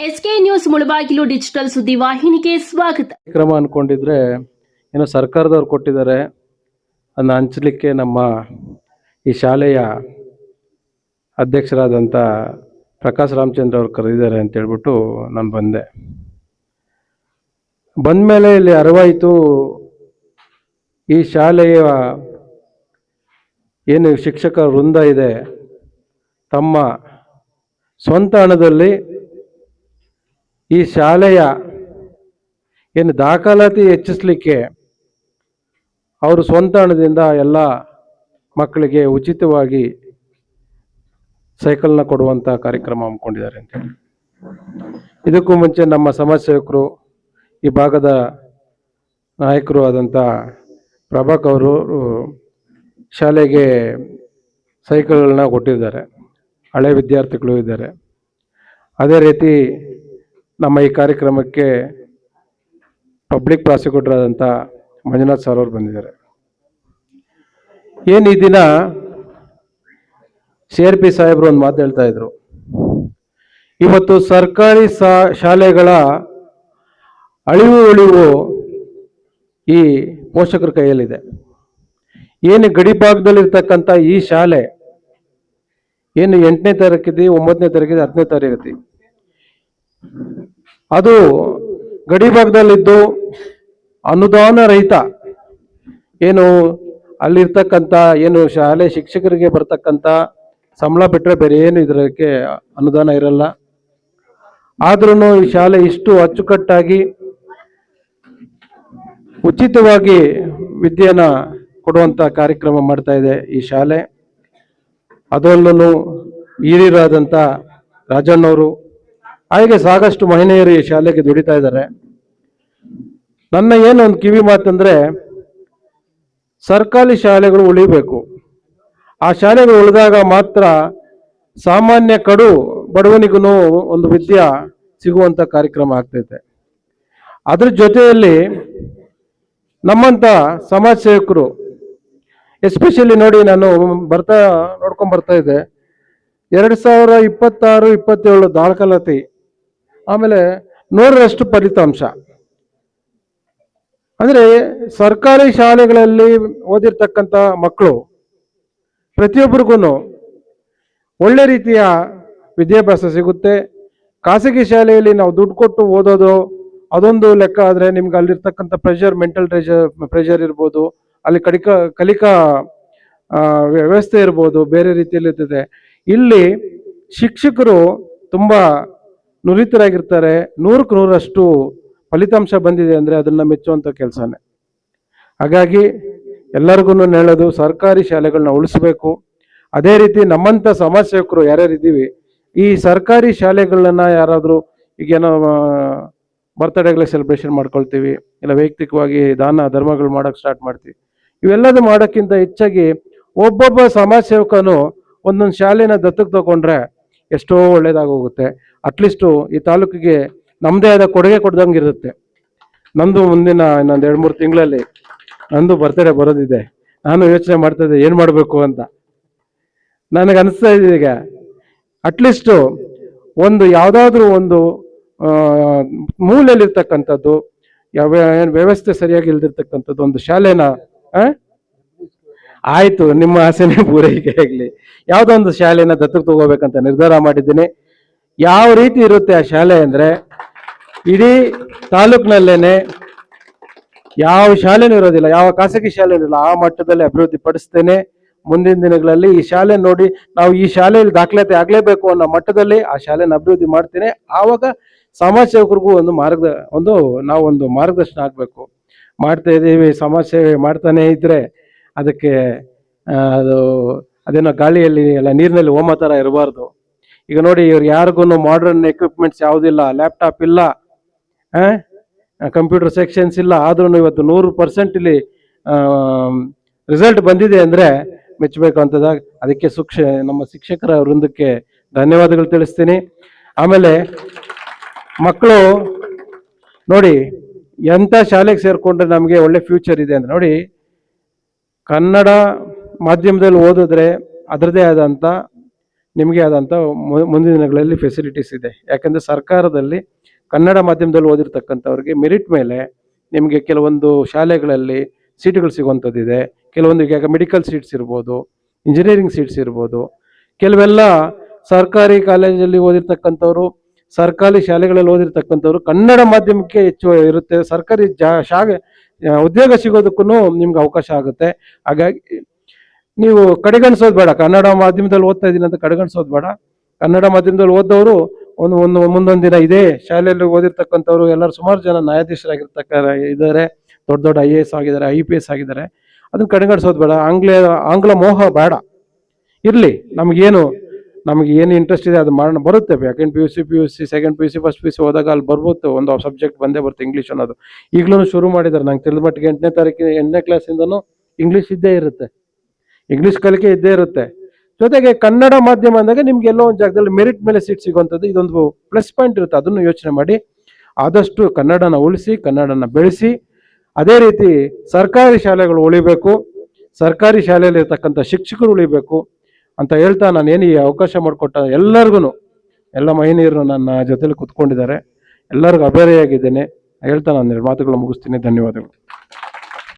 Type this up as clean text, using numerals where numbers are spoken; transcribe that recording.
SK news Mulbagal digital ಸುದ್ದಿ ವಾಹಿನಿಗೆ ಸ್ವಾಗತ. ಕ್ರಮ ಅನ್ಕೊಂಡಿದ್ರೆ ಏನೋ ಸರ್ಕಾರದವ್ರು ಕೊಟ್ಟಿದ್ದಾರೆ, ಅದನ್ನ ಹಂಚಲಿಕ್ಕೆ ನಮ್ಮ ಈ ಶಾಲೆಯ ಅಧ್ಯಕ್ಷರಾದಂಥ ಪ್ರಕಾಶ್ ರಾಮಚಂದ್ರ ಅವರು ಕರೆದಿದ್ದಾರೆ ಅಂತ ಹೇಳ್ಬಿಟ್ಟು ನಾನು ಬಂದಮೇಲೆ ಇಲ್ಲಿ ಅರಿವಾಯಿತು, ಈ ಶಾಲೆಯ ಏನು ಶಿಕ್ಷಕ ವೃಂದ ಇದೆ ತಮ್ಮ ಸ್ವಂತ ಹಣದಲ್ಲಿ ಈ ಶಾಲೆಯ ಏನು ದಾಖಲಾತಿ ಹೆಚ್ಚಿಸಲಿಕ್ಕೆ ಅವರು ಸ್ವಂತ ಹಣದಿಂದ ಎಲ್ಲ ಮಕ್ಕಳಿಗೆ ಉಚಿತವಾಗಿ ಸೈಕಲ್ನ ಕೊಡುವಂಥ ಕಾರ್ಯಕ್ರಮ ಹಮ್ಮಿಕೊಂಡಿದ್ದಾರೆ ಅಂತೇಳಿ. ಇದಕ್ಕೂ ಮುಂಚೆ ನಮ್ಮ ಸಮಾಜ ಸೇವಕರು, ಈ ಭಾಗದ ನಾಯಕರು ಆದಂಥ ಪ್ರಭಾಕ್ ಅವರು ಶಾಲೆಗೆ ಸೈಕಲ್ಗಳನ್ನ ಕೊಟ್ಟಿದ್ದಾರೆ, ಹಳೆ ವಿದ್ಯಾರ್ಥಿಗಳು ಇದ್ದಾರೆ. ಅದೇ ರೀತಿ ನಮ್ಮ ಈ ಕಾರ್ಯಕ್ರಮಕ್ಕೆ ಪಬ್ಲಿಕ್ ಪ್ರಾಸಿಕ್ಯೂಟರ್ ಆದಂಥ ಮಂಜುನಾಥ್ ಸರ್ ಅವರು ಬಂದಿದ್ದಾರೆ. ಏನು ಈ ದಿನ CRP ಸಾಹೇಬರು ಒಂದು ಮಾತು ಹೇಳ್ತಾ ಇದ್ರು, ಇವತ್ತು ಸರ್ಕಾರಿ ಶಾಲೆಗಳ ಅಳಿವು ಉಳಿವು ಈ ಪೋಷಕರ ಕೈಯಲ್ಲಿದೆ. ಏನು ಗಡಿ ಭಾಗದಲ್ಲಿರ್ತಕ್ಕಂಥ ಈ ಶಾಲೆ ಏನು 8ನೇ ತರಗತಿ, 9ನೇ ತರಗತಿ, 10ನೇ ತರಗತಿ, ಅದು ಗಡಿ ಭಾಗದಲ್ಲಿದ್ದು ಅನುದಾನ ರಹಿತ, ಏನು ಅಲ್ಲಿರ್ತಕ್ಕಂಥ ಏನು ಶಾಲೆ ಶಿಕ್ಷಕರಿಗೆ ಬರ್ತಕ್ಕಂಥ ಸಂಬಳ ಬಿಟ್ಟರೆ ಬೇರೆ ಏನು ಇದಕ್ಕೆ ಅನುದಾನ ಇರಲ್ಲ. ಆದ್ರೂ ಈ ಶಾಲೆ ಇಷ್ಟು ಅಚ್ಚುಕಟ್ಟಾಗಿ ಉಚಿತವಾಗಿ ವಿದ್ಯೆನ ಕೊಡುವಂಥ ಕಾರ್ಯಕ್ರಮ ಮಾಡ್ತಾ ಇದೆ ಈ ಶಾಲೆ. ಅದರಲ್ಲೂ ಹಿರಿಯರಾದಂಥ ರಾಜಣ್ಣವರು, ಹಾಗೆ ಸಾಕಷ್ಟು ಮಹಿಳೆಯರು ಈ ಶಾಲೆಗೆ ದುಡಿತಾ ಇದ್ದಾರೆ. ನನ್ನ ಏನೊಂದು ಕಿವಿ ಮಾತಂದ್ರೆ, ಸರ್ಕಾರಿ ಶಾಲೆಗಳು ಉಳಿಬೇಕು. ಆ ಶಾಲೆಗಳು ಉಳಿದಾಗ ಮಾತ್ರ ಸಾಮಾನ್ಯ ಕಡು ಬಡವನಿಗೂ ಒಂದು ವಿದ್ಯೆ ಸಿಗುವಂಥ ಕಾರ್ಯಕ್ರಮ ಆಗ್ತೈತೆ. ಅದ್ರ ಜೊತೆಯಲ್ಲಿ ನಮ್ಮಂಥ ಸಮಾಜ ಸೇವಕರು ಎಸ್ಪೆಷಲಿ ನೋಡಿ, ನಾನು ನೋಡ್ಕೊಂಡ್ ಬರ್ತಾ ಇದ್ದೆ, 2026-27 ದಾಖಲಾತಿ, ಆಮೇಲೆ 100ರಷ್ಟು ಫಲಿತಾಂಶ. ಅಂದರೆ ಸರ್ಕಾರಿ ಶಾಲೆಗಳಲ್ಲಿ ಓದಿರ್ತಕ್ಕಂಥ ಮಕ್ಕಳು ಪ್ರತಿಯೊಬ್ಬರಿಗೂ ಒಳ್ಳೆ ರೀತಿಯ ವಿದ್ಯಾಭ್ಯಾಸ ಸಿಗುತ್ತೆ. ಖಾಸಗಿ ಶಾಲೆಯಲ್ಲಿ ನಾವು ದುಡ್ಡು ಕೊಟ್ಟು ಓದೋದು ಅದೊಂದು ಲೆಕ್ಕ ಆದರೆ, ನಿಮ್ಗೆ ಅಲ್ಲಿರ್ತಕ್ಕಂಥ ಮೆಂಟಲ್ ಪ್ರೆಷರ್ ಇರ್ಬೋದು, ಅಲ್ಲಿ ಕಲಿಕಾ ವ್ಯವಸ್ಥೆ ಇರ್ಬೋದು, ಬೇರೆ ರೀತಿಯಲ್ಲಿ ಇರ್ತದೆ. ಇಲ್ಲಿ ಶಿಕ್ಷಕರು ತುಂಬ ನುರಿತರಾಗಿರ್ತಾರೆ. 100ಕ್ಕೆ 100ರಷ್ಟು ಫಲಿತಾಂಶ ಬಂದಿದೆ ಅಂದರೆ ಅದನ್ನು ಮೆಚ್ಚುವಂಥ ಕೆಲಸನೇ. ಹಾಗಾಗಿ ಎಲ್ಲರಿಗೂ ಹೇಳೋದು, ಸರ್ಕಾರಿ ಶಾಲೆಗಳನ್ನ ಉಳಿಸ್ಬೇಕು. ಅದೇ ರೀತಿ ನಮ್ಮಂಥ ಸಮಾಜ ಸೇವಕರು ಯಾರ್ಯಾರಿದ್ದೀವಿ, ಈ ಸರ್ಕಾರಿ ಶಾಲೆಗಳನ್ನ ಯಾರಾದರೂ ಈಗೇನೋ ಬರ್ತ್ಡೇಗಳಿಗೆ ಸೆಲೆಬ್ರೇಷನ್ ಮಾಡ್ಕೊಳ್ತೀವಿ, ಇಲ್ಲ ವೈಯಕ್ತಿಕವಾಗಿ ದಾನ ಧರ್ಮಗಳು ಮಾಡೋಕ್ಕೆ ಸ್ಟಾರ್ಟ್ ಮಾಡ್ತೀವಿ. ಇವೆಲ್ಲದೂ ಮಾಡೋಕ್ಕಿಂತ ಹೆಚ್ಚಾಗಿ ಒಬ್ಬೊಬ್ಬ ಸಮಾಜ ಸೇವಕನು ಒಂದೊಂದು ಶಾಲೆನ ದತ್ತಕ್ಕೆ ತಗೊಂಡ್ರೆ ಎಷ್ಟೋ ಒಳ್ಳೇದಾಗೋಗುತ್ತೆ. ಅಟ್ಲೀಸ್ಟು ಈ ತಾಲೂಕಿಗೆ ನಮ್ಮದೇ ಆದ ಕೊಡುಗೆ ಕೊಡ್ದಂಗೆ ಇರುತ್ತೆ. ನಂದು ಮುಂದಿನ ಇನ್ನೊಂದು 2-3 ತಿಂಗಳಲ್ಲಿ ನಂದು ಬರ್ತ್ಡೇ ಬರೋದಿದೆ. ನಾನು ಯೋಚನೆ ಮಾಡ್ತಾ ಇದ್ದೆ ಏನು ಮಾಡಬೇಕು ಅಂತ. ನನಗೆ ಅನಿಸ್ತಾ ಇದೆ, ಈಗ ಅಟ್ಲೀಸ್ಟು ಒಂದು ಯಾವುದಾದ್ರೂ ಒಂದು ಮೂಲೆಯಲ್ಲಿರ್ತಕ್ಕಂಥದ್ದು, ಏನು ವ್ಯವಸ್ಥೆ ಸರಿಯಾಗಿ ಇಲ್ದಿರ್ತಕ್ಕಂಥದ್ದು ಒಂದು ಶಾಲೆನ, ಆಯಿತು ನಿಮ್ಮ ಆಸೆನೇ ಪೂರೈಕೆ ಆಗಲಿ, ಯಾವುದೋ ಒಂದು ಶಾಲೆನ ದತ್ತಕ್ಕೆ ತಗೋಬೇಕಂತ ನಿರ್ಧಾರ ಮಾಡಿದ್ದೀನಿ. ಯಾವ ರೀತಿ ಇರುತ್ತೆ ಆ ಶಾಲೆ ಅಂದರೆ, ಇಡೀ ತಾಲೂಕಿನಲ್ಲೇನೆ ಯಾವ ಶಾಲೆನೂ ಇರೋದಿಲ್ಲ, ಯಾವ ಖಾಸಗಿ ಶಾಲೆ ಇರೋದಿಲ್ಲ, ಆ ಮಟ್ಟದಲ್ಲಿ ಅಭಿವೃದ್ಧಿ ಪಡಿಸ್ತೇನೆ. ಮುಂದಿನ ದಿನಗಳಲ್ಲಿ ಈ ಶಾಲೆ ನೋಡಿ ನಾವು ಈ ಶಾಲೆಯಲ್ಲಿ ದಾಖಲಾತಿ ಆಗಲೇಬೇಕು ಅನ್ನೋ ಮಟ್ಟದಲ್ಲಿ ಆ ಶಾಲೆನ ಅಭಿವೃದ್ಧಿ ಮಾಡ್ತೇನೆ. ಆವಾಗ ಸಮಾಜ ಸೇವಕರಿಗೂ ಒಂದು ಮಾರ್ಗದರ್ಶನ ಆಗಬೇಕು. ಮಾಡ್ತಾ ಇದ್ದೀವಿ, ಸಮಾಜ ಸೇವೆ ಮಾಡ್ತಾನೆ ಇದ್ರೆ ಅದಕ್ಕೆ ಅದೇನೋ ಗಾಳಿಯಲ್ಲಿ ಎಲ್ಲ ನೀರಿನಲ್ಲಿ ಹೋಮ ಥರ ಇರಬಾರ್ದು. ಈಗ ನೋಡಿ, ಇವ್ರು ಯಾರಿಗೂ ಮಾಡರ್ನ್ ಎಕ್ವಿಪ್ಮೆಂಟ್ಸ್ ಯಾವುದಿಲ್ಲ, ಲ್ಯಾಪ್ಟಾಪ್ ಇಲ್ಲ, ಕಂಪ್ಯೂಟರ್ ಸೆಕ್ಷನ್ಸ್ ಇಲ್ಲ, ಆದ್ರೂ ಇವತ್ತು 100% ಇಲ್ಲಿ ರಿಸಲ್ಟ್ ಬಂದಿದೆ ಅಂದರೆ ಮೆಚ್ಚಬೇಕು ಅಂತದಾಗ. ಅದಕ್ಕೆ ನಮ್ಮ ಶಿಕ್ಷಕರ ವೃಂದಕ್ಕೆ ಧನ್ಯವಾದಗಳು ತಿಳಿಸ್ತೀನಿ. ಆಮೇಲೆ ಮಕ್ಕಳು ನೋಡಿ, ಎಂಥ ಶಾಲೆಗೆ ಸೇರಿಕೊಂಡ್ರೆ ನಮಗೆ ಒಳ್ಳೆ ಫ್ಯೂಚರ್ ಇದೆ ಅಂದರೆ, ನೋಡಿ ಕನ್ನಡ ಮಾಧ್ಯಮದಲ್ಲಿ ಓದಿದ್ರೆ ಅದರದೇ ಆದಂಥ ನಿಮಗೆ ಆದಂಥ ಮುಂದಿನ ದಿನಗಳಲ್ಲಿ ಫೆಸಿಲಿಟೀಸ್ ಇದೆ. ಯಾಕಂದರೆ ಸರ್ಕಾರದಲ್ಲಿ ಕನ್ನಡ ಮಾಧ್ಯಮದಲ್ಲಿ ಓದಿರ್ತಕ್ಕಂಥವ್ರಿಗೆ ಮೆರಿಟ್ ಮೇಲೆ ನಿಮಗೆ ಕೆಲವೊಂದು ಶಾಲೆಗಳಲ್ಲಿ ಸೀಟುಗಳು ಸಿಗುವಂಥದ್ದಿದೆ. ಕೆಲವೊಂದು ಈಗ ಮೆಡಿಕಲ್ ಸೀಟ್ಸ್ ಇರ್ಬೋದು, ಇಂಜಿನಿಯರಿಂಗ್ ಸೀಟ್ಸ್ ಇರ್ಬೋದು. ಕೆಲವೆಲ್ಲ ಸರ್ಕಾರಿ ಕಾಲೇಜಲ್ಲಿ ಓದಿರ್ತಕ್ಕಂಥವ್ರು, ಸರ್ಕಾರಿ ಶಾಲೆಗಳಲ್ಲಿ ಓದಿರ್ತಕ್ಕಂಥವ್ರು ಕನ್ನಡ ಮಾಧ್ಯಮಕ್ಕೆ ಹೆಚ್ಚು ಇರುತ್ತೆ. ಸರ್ಕಾರಿ ಉದ್ಯೋಗ ಸಿಗೋದಕ್ಕೂ ನಿಮ್ಗೆ ಅವಕಾಶ ಆಗುತ್ತೆ. ಹಾಗಾಗಿ ನೀವು ಕಡೆಗಣಿಸೋದು ಬೇಡ. ಕನ್ನಡ ಮಾಧ್ಯಮದಲ್ಲಿ ಓದ್ತಾ ಇದ್ದೀನಿ ಅಂತ ಕಡೆಗಣಿಸೋದು ಬೇಡ. ಕನ್ನಡ ಮಾಧ್ಯಮದಲ್ಲಿ ಓದೋರು ಮುಂದೊಂದು ದಿನ ಇದೇ ಶಾಲೆಯಲ್ಲಿ ಓದಿರ್ತಕ್ಕಂಥವ್ರು ಎಲ್ಲರೂ ಸುಮಾರು ಜನ ಇದ್ದಾರೆ, ದೊಡ್ಡ ದೊಡ್ಡ IAS ಆಗಿದ್ದಾರೆ, IPS ಆಗಿದ್ದಾರೆ. ಅದನ್ನ ಕಡೆಗಣಿಸೋದು ಬೇಡ. ಆಂಗ್ಲ ಮೋಹ ಬೇಡ. ಇರಲಿ, ನಮಗೆ ಏನು ಇಂಟ್ರೆಸ್ಟ್ ಇದೆ ಅದು ಮಾಡೋಣ, ಬರುತ್ತೆ. Second PUC, second PUC, first PUC ಹೋದಾಗ ಅಲ್ಲಿ ಬರ್ಬೋದು, ಒಂದು ಸಬ್ಜೆಕ್ಟ್ ಬಂದೇ ಬರುತ್ತೆ ಇಂಗ್ಲೀಷ್ ಅನ್ನೋದು. ಈಗಲೂ ಶುರು ಮಾಡಿದ್ದಾರೆ. ನಂಗೆ ತಿಳಿದ ಮಟ್ಟಿಗೆ 8ನೇ ಕ್ಲಾಸಿಂದನೂ ಇಂಗ್ಲೀಷ್ ಇದ್ದೇ ಇರುತ್ತೆ, ಇಂಗ್ಲೀಷ್ ಕಲಿಕೆ ಇದ್ದೇ ಇರುತ್ತೆ. ಜೊತೆಗೆ ಕನ್ನಡ ಮಾಧ್ಯಮ ಅಂದಾಗ ನಿಮ್ಗೆ ಎಲ್ಲೋ ಒಂದು ಜಾಗದಲ್ಲಿ ಮೆರಿಟ್ ಮೇಲೆ ಸೀಟ್ ಸಿಗುವಂಥದ್ದು ಇದೊಂದು ಪ್ಲಸ್ ಪಾಯಿಂಟ್ ಇರುತ್ತೆ. ಅದನ್ನು ಯೋಚನೆ ಮಾಡಿ ಆದಷ್ಟು ಕನ್ನಡನ ಉಳಿಸಿ, ಕನ್ನಡನ ಬೆಳೆಸಿ. ಅದೇ ರೀತಿ ಸರ್ಕಾರಿ ಶಾಲೆಗಳು ಉಳಿಬೇಕು, ಸರ್ಕಾರಿ ಶಾಲೆಯಲ್ಲಿ ಇರ್ತಕ್ಕಂಥ ಶಿಕ್ಷಕರು ಉಳಿಬೇಕು ಅಂತ ಹೇಳ್ತಾ, ನಾನೇನು ಈ ಅವಕಾಶ ಮಾಡಿಕೊಟ್ಟ ಎಲ್ಲರಿಗೂ, ಎಲ್ಲ ಮಹಿಳೆಯರು ನನ್ನ ಜೊತೆಲಿ ಕುತ್ಕೊಂಡಿದ್ದಾರೆ, ಎಲ್ಲರಿಗೂ ಅಭಾರಿಯಾಗಿದ್ದೇನೆ ಹೇಳ್ತಾ ನಾನು 2 ಮಾತುಗಳು ಮುಗಿಸ್ತೀನಿ. ಧನ್ಯವಾದಗಳು.